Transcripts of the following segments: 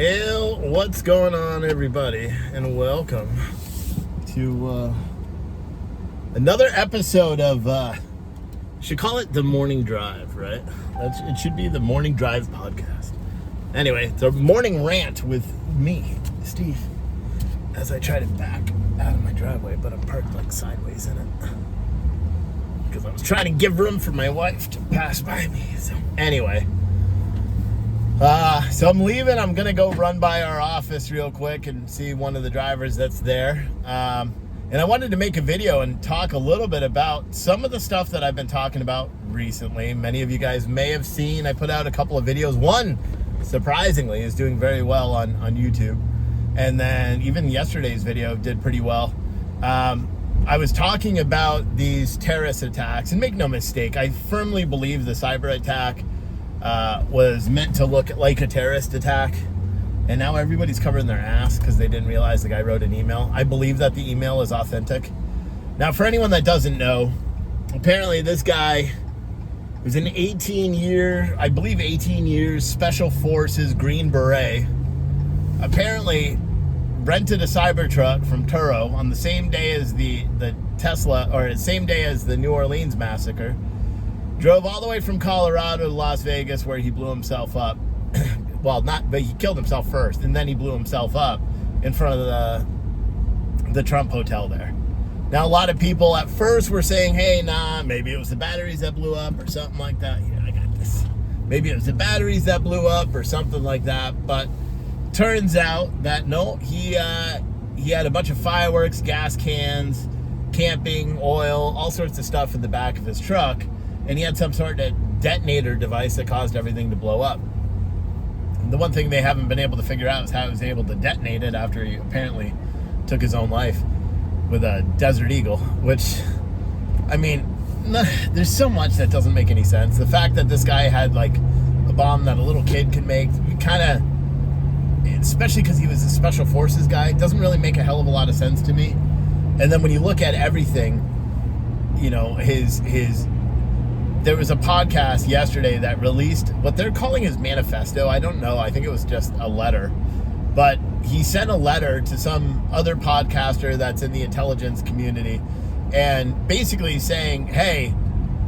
Well, what's going on, everybody, and welcome to another episode of, should call it the Morning Drive, right? It should be the Morning Drive podcast. Anyway, the Morning Rant with me, Steve, as I try to back out of my driveway, but I'm parked like sideways in it because I was trying to give room for my wife to pass by me. So anyway, so I'm leaving. I'm gonna go run by our office real quick and see one of the drivers that's there. And I wanted to make a video and talk a little bit about some of the stuff that I've been talking about recently. Many of you guys may have seen, I put out a couple of videos. One, surprisingly, is doing very well on YouTube. And then even yesterday's video did pretty well. I was talking about these terrorist attacks, and make no mistake, I firmly believe the cyber attack was meant to look like a terrorist attack, and now everybody's covering their ass because they didn't realize the guy wrote an email. I believe that the email is authentic. Now, for anyone that doesn't know, apparently this guy was an 18 years Special Forces Green Beret, apparently rented a CyberTruck from Turo on the same day as the Tesla, or the same day as the New Orleans massacre. Drove all the way from Colorado to Las Vegas, where he blew himself up. Well, but he killed himself first, and then he blew himself up in front of the Trump hotel there. Now, a lot of people at first were saying, hey, nah, maybe it was the batteries that blew up or something like that. Yeah, I got this. Maybe it was the batteries that blew up or something like that. But turns out that no, he had a bunch of fireworks, gas cans, camping, oil, all sorts of stuff in the back of his truck. And he had some sort of detonator device that caused everything to blow up. And the one thing they haven't been able to figure out is how he was able to detonate it after he apparently took his own life with a Desert Eagle, which, I mean, there's so much that doesn't make any sense. The fact that this guy had like a bomb that a little kid could make, kind of, especially because he was a Special Forces guy, doesn't really make a hell of a lot of sense to me. And then when you look at everything, you know, there was a podcast yesterday that released what they're calling his manifesto. I don't know. I think it was just a letter. But he sent a letter to some other podcaster that's in the intelligence community and basically saying, hey,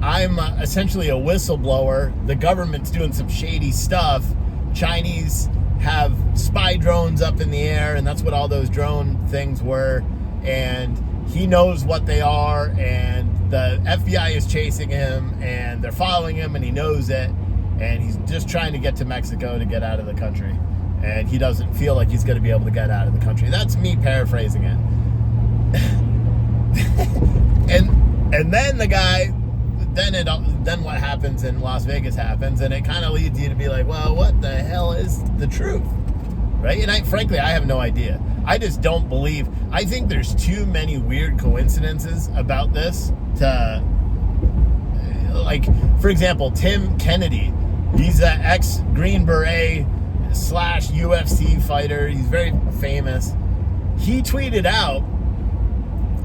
I'm essentially a whistleblower. The government's doing some shady stuff. Chinese have spy drones up in the air, and that's what all those drone things were. And he knows what they are, and the FBI is chasing him, and they're following him, and he knows it, and he's just trying to get to Mexico to get out of the country, and he doesn't feel like he's going to be able to get out of the country. That's me paraphrasing it. and then the guy, then what happens in Las Vegas happens, and it kind of leads you to be like, well, what the hell is the truth, right? And frankly, I have no idea. I just don't believe. I think there's too many weird coincidences about this to, like, for example, Tim Kennedy. He's an ex-Green Beret / UFC fighter. He's very famous. He tweeted out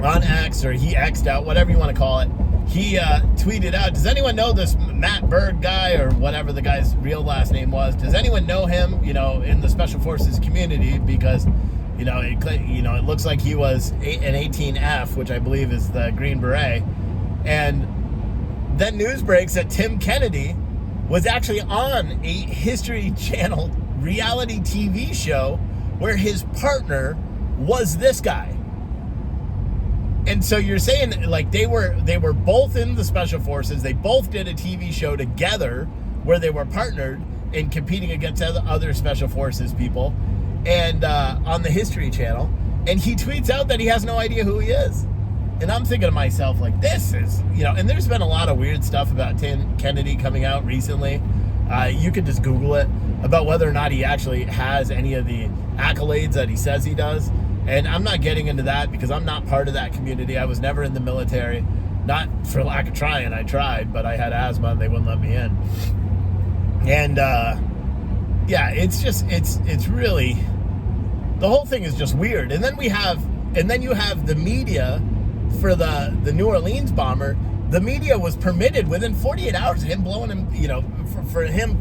on X, or he X'd out, whatever you want to call it. He tweeted out, does anyone know this Matt Berg guy, or whatever the guy's real last name was? Does anyone know him, you know, in the Special Forces community? Because it looks like he was an 18F, which I believe is the Green Beret. And then news breaks that Tim Kennedy was actually on a History Channel reality TV show where his partner was this guy. And so you're saying, like, they were both in the Special Forces. They both did a TV show together where they were partnered in competing against other Special Forces people, and on the History Channel. And he tweets out that he has no idea who he is. And I'm thinking to myself, like, this is, you know, and there's been a lot of weird stuff about Tim Kennedy coming out recently. You could just Google it, about whether or not he actually has any of the accolades that he says he does. And I'm not getting into that because I'm not part of that community. I was never in the military. Not for lack of trying. I tried, but I had asthma and they wouldn't let me in. And yeah, it's just, it's really, the whole thing is just weird. And then you have the media for the New Orleans bomber. The media was permitted within 48 hours of him blowing him, you know, for him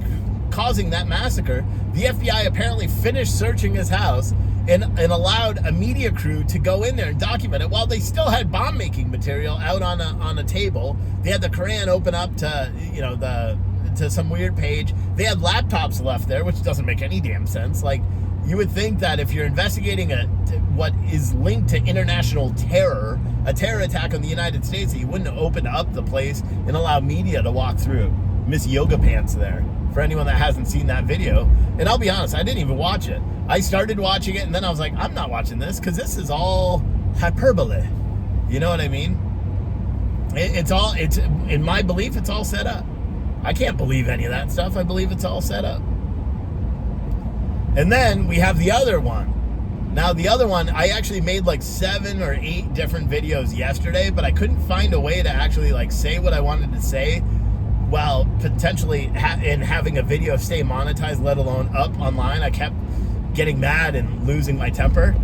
causing that massacre, the FBI apparently finished searching his house and allowed a media crew to go in there and document it while they still had bomb-making material out on a table. They had the Quran open up to, to some weird page. They had laptops left there, which doesn't make any damn sense. Like, you would think that if you're investigating what is linked to international terror, a terror attack on the United States, that you wouldn't open up the place and allow media to walk through. Miss Yoga Pants there, for anyone that hasn't seen that video. And I'll be honest, I didn't even watch it. I started watching it, and then I was like, I'm not watching this, because this is all hyperbole. You know what I mean? It's in my belief, it's all set up. I can't believe any of that stuff. I believe it's all set up. And then we have the other one. Now, the other one, I actually made like 7 or 8 different videos yesterday, but I couldn't find a way to actually like say what I wanted to say while potentially in having a video stay monetized, let alone up online. I kept getting mad and losing my temper.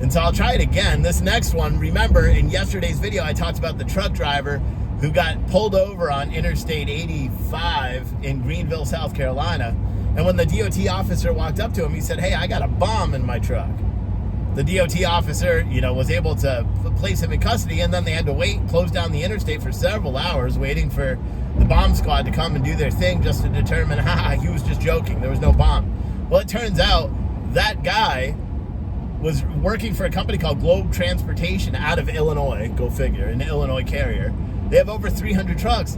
And so I'll try it again. This next one, remember in yesterday's video, I talked about the truck driver who got pulled over on Interstate 85 in Greenville, South Carolina. And when the DOT officer walked up to him, he said, "Hey, I got a bomb in my truck." The DOT officer, was able to place him in custody, and then they had to close down the interstate for several hours, waiting for the bomb squad to come and do their thing just to determine, he was just joking. There was no bomb. Well, it turns out that guy was working for a company called Globe Transportation out of Illinois. Go figure, an Illinois carrier. They have over 300 trucks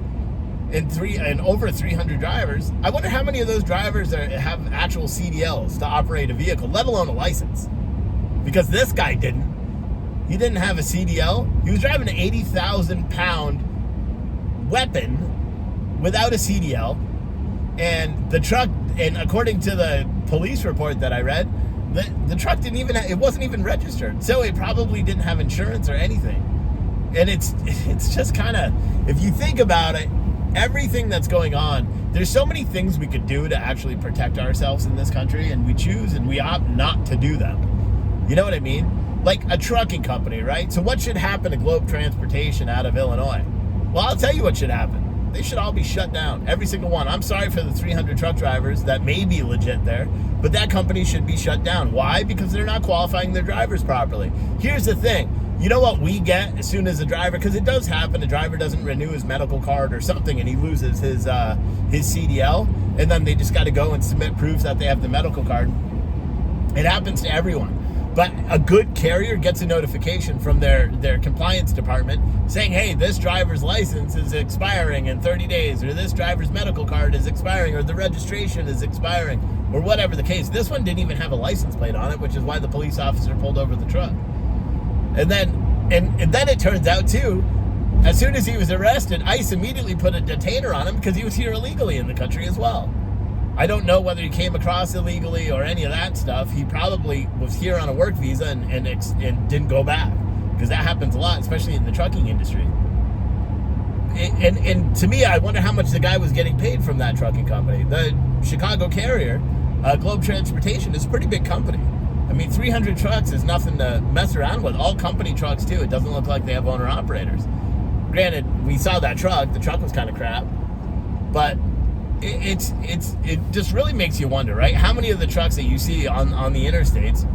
and over 300 drivers. I wonder how many of those drivers have actual CDLs to operate a vehicle, let alone a license. Because this guy didn't. He didn't have a CDL. He was driving an 80,000-pound weapon without a CDL. And the truck, and according to the police report that I read, the truck it wasn't even registered. So it probably didn't have insurance or anything. And it's just kind of, if you think about it, everything that's going on, there's so many things we could do to actually protect ourselves in this country, and we choose and we opt not to do them. You know what I mean? Like a trucking company, right? So what should happen to Globe Transportation out of Illinois? Well, I'll tell you what should happen. They should all be shut down, every single one. I'm sorry for the 300 truck drivers that may be legit there, but that company should be shut down. Why? Because they're not qualifying their drivers properly. Here's the thing. You know what we get as soon as a driver, because it does happen, a driver doesn't renew his medical card or something and he loses his CDL, and then they just got to go and submit proof that they have the medical card. It happens to everyone. But a good carrier gets a notification from their compliance department saying, hey, this driver's license is expiring in 30 days, or this driver's medical card is expiring, or the registration is expiring, or whatever the case. This one didn't even have a license plate on it, which is why the police officer pulled over the truck. And then it turns out, too, as soon as he was arrested, ICE immediately put a detainer on him because he was here illegally in the country as well. I don't know whether he came across illegally or any of that stuff. He probably was here on a work visa and didn't go back, because that happens a lot, especially in the trucking industry. And to me, I wonder how much the guy was getting paid from that trucking company. The Chicago carrier, Globe Transportation, is a pretty big company. I mean, 300 trucks is nothing to mess around with. All company trucks, too. It doesn't look like they have owner-operators. Granted, we saw that truck. The truck was kind of crap. But it just really makes you wonder, right? How many of the trucks that you see on the interstates,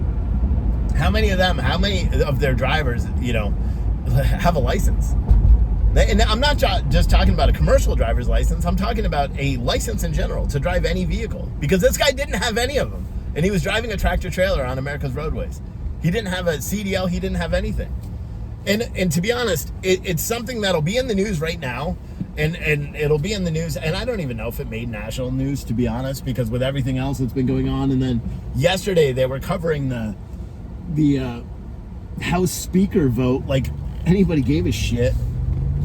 how many of their drivers, have a license? And I'm not just talking about a commercial driver's license. I'm talking about a license in general to drive any vehicle, because this guy didn't have any of them. And he was driving a tractor trailer on America's roadways. He didn't have a CDL. He didn't have anything. And to be honest, it's something that'll be in the news right now. And it'll be in the news, and I don't even know if it made national news, to be honest, because with everything else that's been going on. And then yesterday they were covering the House Speaker vote like anybody gave a shit.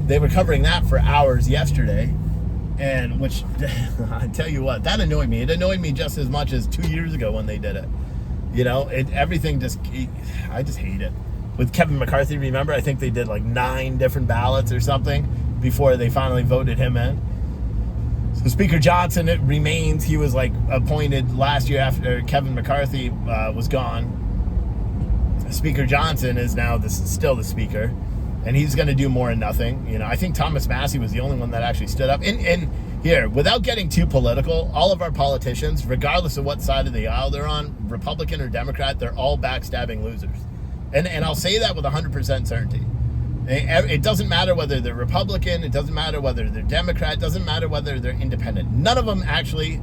They were covering that for hours yesterday, and which I tell you what, that annoyed me. It annoyed me just as much as 2 years ago when they did it. I just hate it. With Kevin McCarthy, remember, I think they did like 9 different ballots or something before they finally voted him in. So Speaker Johnson, it remains. He was like appointed last year after Kevin McCarthy was gone. Speaker Johnson is now still the speaker, and he's going to do more and nothing. I think Thomas Massey was the only one that actually stood up. And Here, without getting too political, all of our politicians, regardless of what side of the aisle they're on, Republican or Democrat, they're all backstabbing losers. And I'll say that with 100% certainty. It doesn't matter whether they're Republican, it doesn't matter whether they're Democrat, it doesn't matter whether they're independent. None of them actually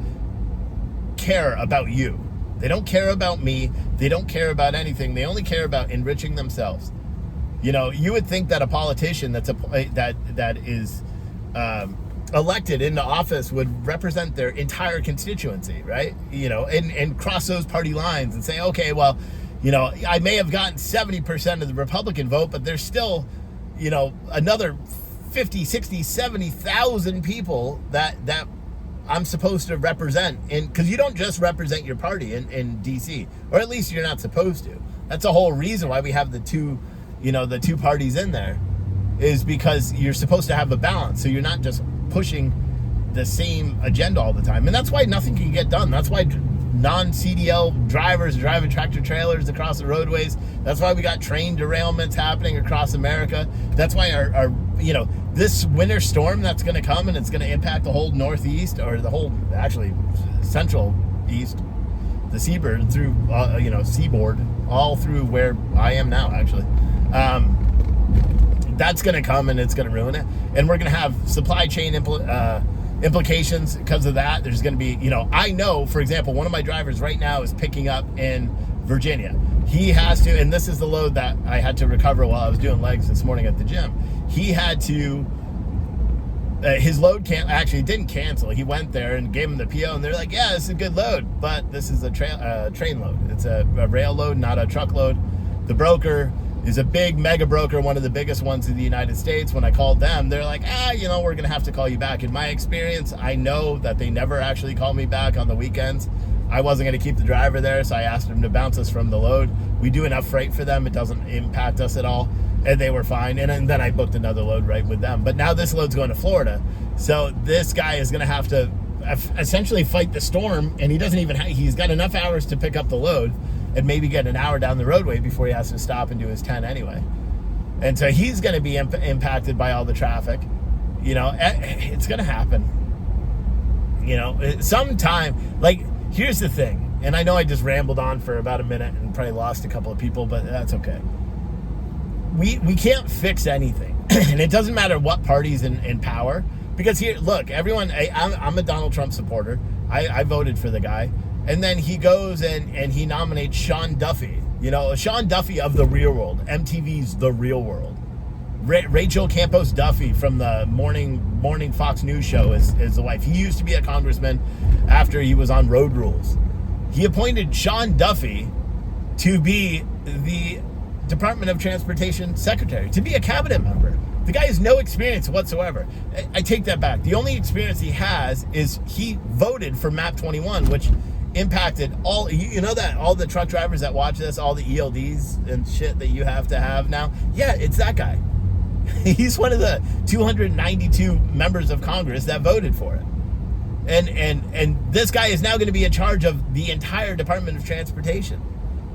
care about you. They don't care about me. They don't care about anything. They only care about enriching themselves. You know, you would think that a politician that is elected into office would represent their entire constituency, right? You know, and cross those party lines and say, okay, well, you know, I may have gotten 70% of the Republican vote, but there's still, you know, another 50, 60, 70,000 people that I'm supposed to represent. Because you don't just represent your party in DC, or at least you're not supposed to. That's the whole reason why we have the two parties in there, is because you're supposed to have a balance. So you're not just pushing the same agenda all the time. And that's why nothing can get done. That's why non-CDL drivers driving tractor trailers across the roadways. That's why we got train derailments happening across America. That's why our you know, this winter storm that's going to come, and it's going to impact the whole Northeast, or the whole, actually, Central East, the seaboard through, you know, seaboard, all through where I am now, actually. That's going to come, and it's going to ruin it. And we're going to have supply chain implications because of that. There's going to be, you know, I know, for example, one of my drivers right now is picking up in Virginia. He has to, and this is the load that I had to recover while I was doing legs this morning at the gym. He had to, his load actually didn't cancel. He went there and gave him the PO, and they're like, yeah, this is a good load, but this is a train load. It's a rail load, not a truck load. The broker is a big mega broker, one of the biggest ones in the United States. When I called them, they're like, you know, we're going to have to call you back. In my experience, I know that they never actually call me back on the weekends. I wasn't going to keep the driver there, so I asked them to bounce us from the load. We do enough freight for them. It doesn't impact us at all. And they were fine. And then I booked another load right with them. But now this load's going to Florida. So this guy is going to have to essentially fight the storm, and he doesn't even he's got enough hours to pick up the load and maybe get an hour down the roadway before he has to stop and do his 10 anyway. And so he's going to be impacted by all the traffic. You know, it's going to happen. You know, sometime, like, here's the thing, and I know I just rambled on for about a minute and probably lost a couple of people, but that's okay. We can't fix anything, and it doesn't matter what party's in power, because here, look, everyone, I'm a Donald Trump supporter. I voted for the guy. And then he goes and he nominates Sean Duffy. You know, Sean Duffy of The Real World, MTV's The Real World. Rachel Campos Duffy from the morning Fox News show is the wife. He used to be a congressman after he was on Road Rules. He appointed Sean Duffy to be the Department of Transportation secretary, to be a cabinet member. The guy has no experience whatsoever. I take that back. The only experience he has is he voted for MAP 21, which impacted all, you know, that all the truck drivers that watch this, all the ELDs and shit that you have to have now. Yeah, it's that guy. He's one of the 292 members of Congress that voted for it. And this guy is now going to be in charge of the entire Department of Transportation.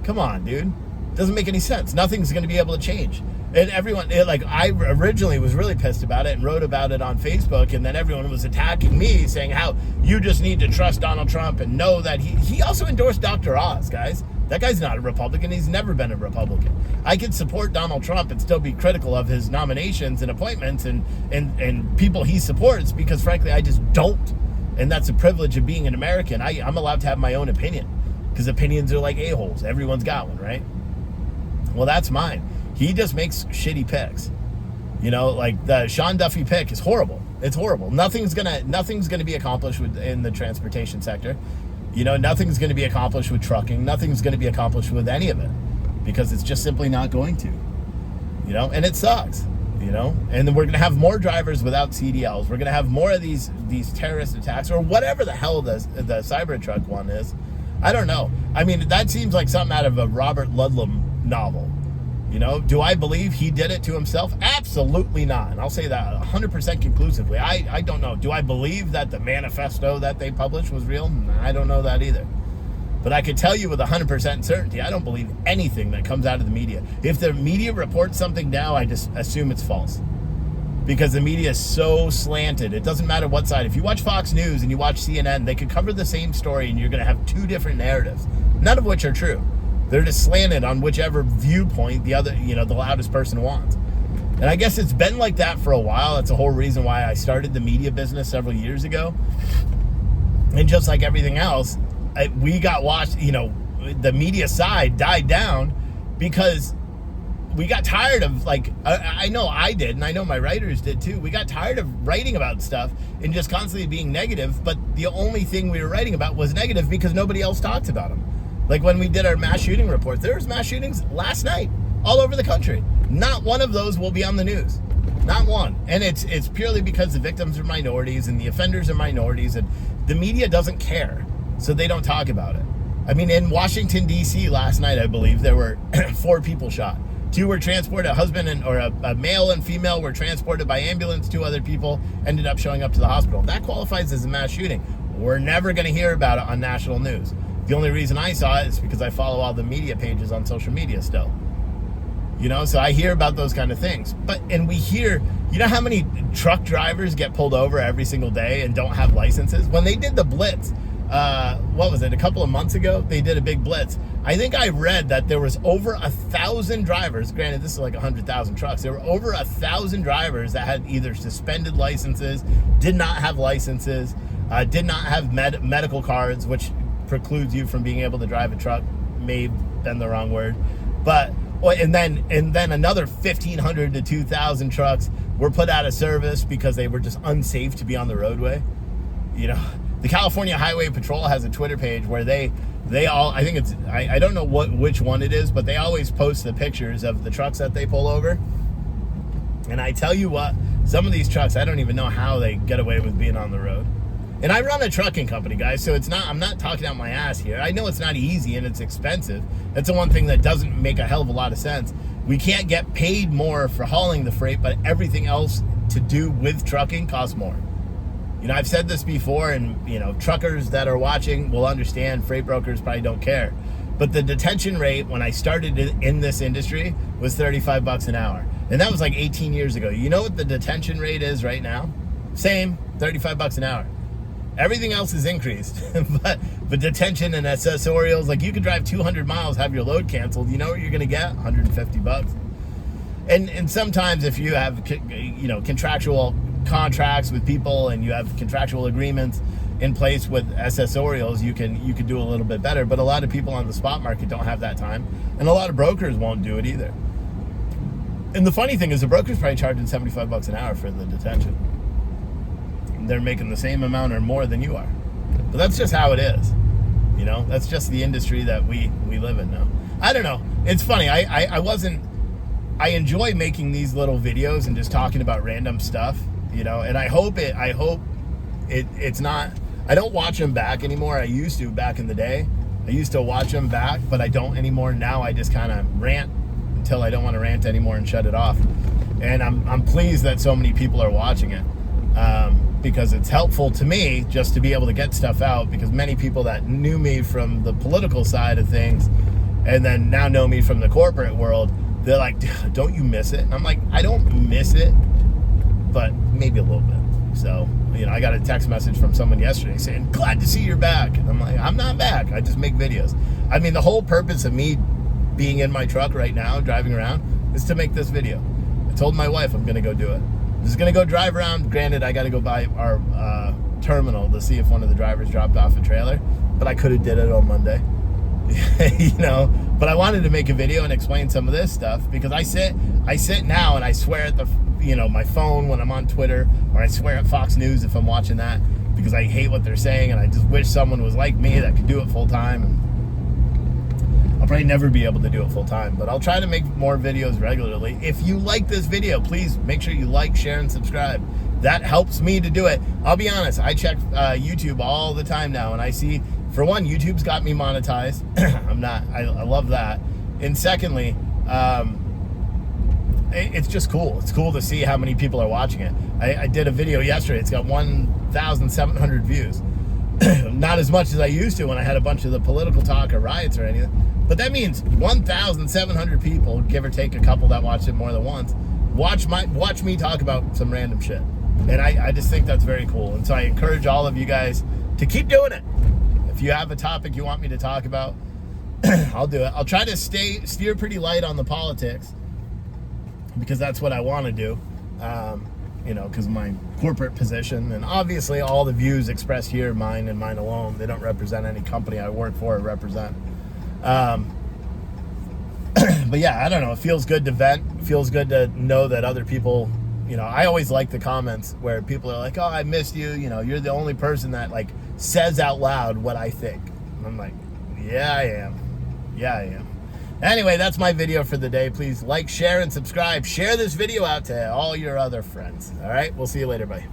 Come on, dude. Doesn't make any sense. Nothing's going to be able to change. And everyone, like, I originally was really pissed about it and wrote about it on Facebook, and then everyone was attacking me, saying how you just need to trust Donald Trump and know that he also endorsed Dr. Oz, guys. That guy's not a Republican. He's never been a Republican. I could support Donald Trump and still be critical of his nominations and appointments and people he supports, because frankly, I just don't. And that's a privilege of being an American. I'm allowed to have my own opinion, because opinions are like a-holes. Everyone's got one, right? Well, that's mine. He just makes shitty picks. You know, like the Sean Duffy pick is horrible. It's horrible. Nothing's gonna be accomplished in the transportation sector. You know, nothing's gonna be accomplished with trucking. Nothing's gonna be accomplished with any of it, because it's just simply not going to. You know, and it sucks. You know, and then we're gonna have more drivers without CDLs. We're gonna have more of these terrorist attacks, or whatever the hell the CyberTruck one is. I don't know. I mean, that seems like something out of a Robert Ludlum novel. You know, do I believe he did it to himself? Absolutely not. And I'll say that 100% conclusively. I don't know. Do I believe that the manifesto that they published was real? I don't know that either. But I could tell you with 100% certainty, I don't believe anything that comes out of the media. If the media reports something now, I just assume it's false. because the media is so slanted. It doesn't matter what side. If you watch Fox News and you watch CNN, they could cover the same story and you're going to have two different narratives, none of which are true. They're just slanted on whichever viewpoint the other, the loudest person wants. And I guess it's been like that for a while. That's the whole reason why I started the media business several years ago. And just like everything else, we got watched, the media side died down because we got tired of, I know I did, and I know my writers did too. We got tired of writing about stuff and just constantly being negative, but the only thing we were writing about was negative because nobody else talked about them. Like when we did our mass shooting report, there was mass shootings last night all over the country. Not one of those will be on the news. Not one. And it's purely because the victims are minorities and the offenders are minorities, and the media doesn't care, so they don't talk about it. I mean, in Washington, D.C. last night, I believe, there were 4 people shot. 2 were transported, a male and female were transported by ambulance. 2 other people ended up showing up to the hospital. That qualifies as a mass shooting. We're never going to hear about it on national news. The only reason I saw it is because I follow all the media pages on social media still. So I hear about those kind of things. And we hear, how many truck drivers get pulled over every single day and don't have licenses? When they did the blitz, what was it, a couple of months ago, they did a big blitz. I think I read that there was over 1,000 drivers, granted this is like 100,000 trucks, there were over 1,000 drivers that had either suspended licenses, did not have licenses, did not have medical cards, which precludes you from being able to drive a truck, may have been the wrong word, and then another 1,500 to 2,000 trucks were put out of service because they were just unsafe to be on the roadway. The California Highway Patrol has a Twitter page where they all, I think it's, I don't know which one it is, but they always post the pictures of the trucks that they pull over. And I tell you what, some of these trucks, I don't even know how they get away with being on the road. And I run a trucking company, guys, so I'm not talking out my ass here. I know it's not easy and it's expensive. That's the one thing that doesn't make a hell of a lot of sense. We can't get paid more for hauling the freight, but everything else to do with trucking costs more. I've said this before, and, truckers that are watching will understand. Freight brokers probably don't care. But the detention rate when I started in this industry was $35 an hour. And that was like 18 years ago. You know what the detention rate is right now? Same, $35 an hour. Everything else is increased, but detention and accessorials, like you could drive 200 miles, have your load canceled. You know what you're going to get? $150. And sometimes if you have, contractual contracts with people and you have contractual agreements in place with accessorials, you can do a little bit better. But a lot of people on the spot market don't have that time, and a lot of brokers won't do it either. And the funny thing is, the broker's probably charging $75 an hour for the detention. They're making the same amount or more than you are. But that's just how it is. That's just the industry that we live in now. I don't know. It's funny. I enjoy making these little videos and just talking about random stuff, and I hope it's not, I don't watch them back anymore. I used to back in the day. I used to watch them back, but I don't anymore. Now I just kind of rant until I don't want to rant anymore and shut it off. And I'm pleased that so many people are watching it. Because it's helpful to me just to be able to get stuff out, because many people that knew me from the political side of things and then now know me from the corporate world, they're like, don't you miss it? And I'm like, I don't miss it, but maybe a little bit. So, I got a text message from someone yesterday saying, glad to see you're back. And I'm like, I'm not back. I just make videos. I mean, the whole purpose of me being in my truck right now, driving around, is to make this video. I told my wife I'm going to go do it. I'm just going to go drive around. Granted, I got to go by our terminal to see if one of the drivers dropped off a trailer, but I could have did it on Monday. But I wanted to make a video and explain some of this stuff, because I sit now and I swear at the, my phone when I'm on Twitter, or I swear at Fox News if I'm watching that, because I hate what they're saying, and I just wish someone was like me that could do it full time. And I'll probably never be able to do it full time, but I'll try to make more videos regularly. If you like this video, please make sure you like, share, and subscribe. That helps me to do it. I'll be honest, I check YouTube all the time now, and I see, for one, YouTube's got me monetized. I love that. And secondly, it's just cool. It's cool to see how many people are watching it. I did a video yesterday. It's got 1,700 views. Not as much as I used to when I had a bunch of the political talk or riots or anything. But that means 1,700 people, give or take a couple that watched it more than once. watch me talk about some random shit. And I just think that's very cool. And so I encourage all of you guys to keep doing it. If you have a topic you want me to talk about, I'll do it. I'll try to steer pretty light on the politics, because that's what I want to do. Because my corporate position, and obviously all the views expressed here, mine and mine alone, they don't represent any company I work for or represent. But yeah, I don't know. It feels good to vent. It feels good to know that other people, I always like the comments where people are like, oh, I missed you. You're the only person that like says out loud what I think. And I'm like, yeah, I am. Yeah, I am. Anyway, that's my video for the day. Please like, share, and subscribe. Share this video out to all your other friends. All right, we'll see you later. Bye.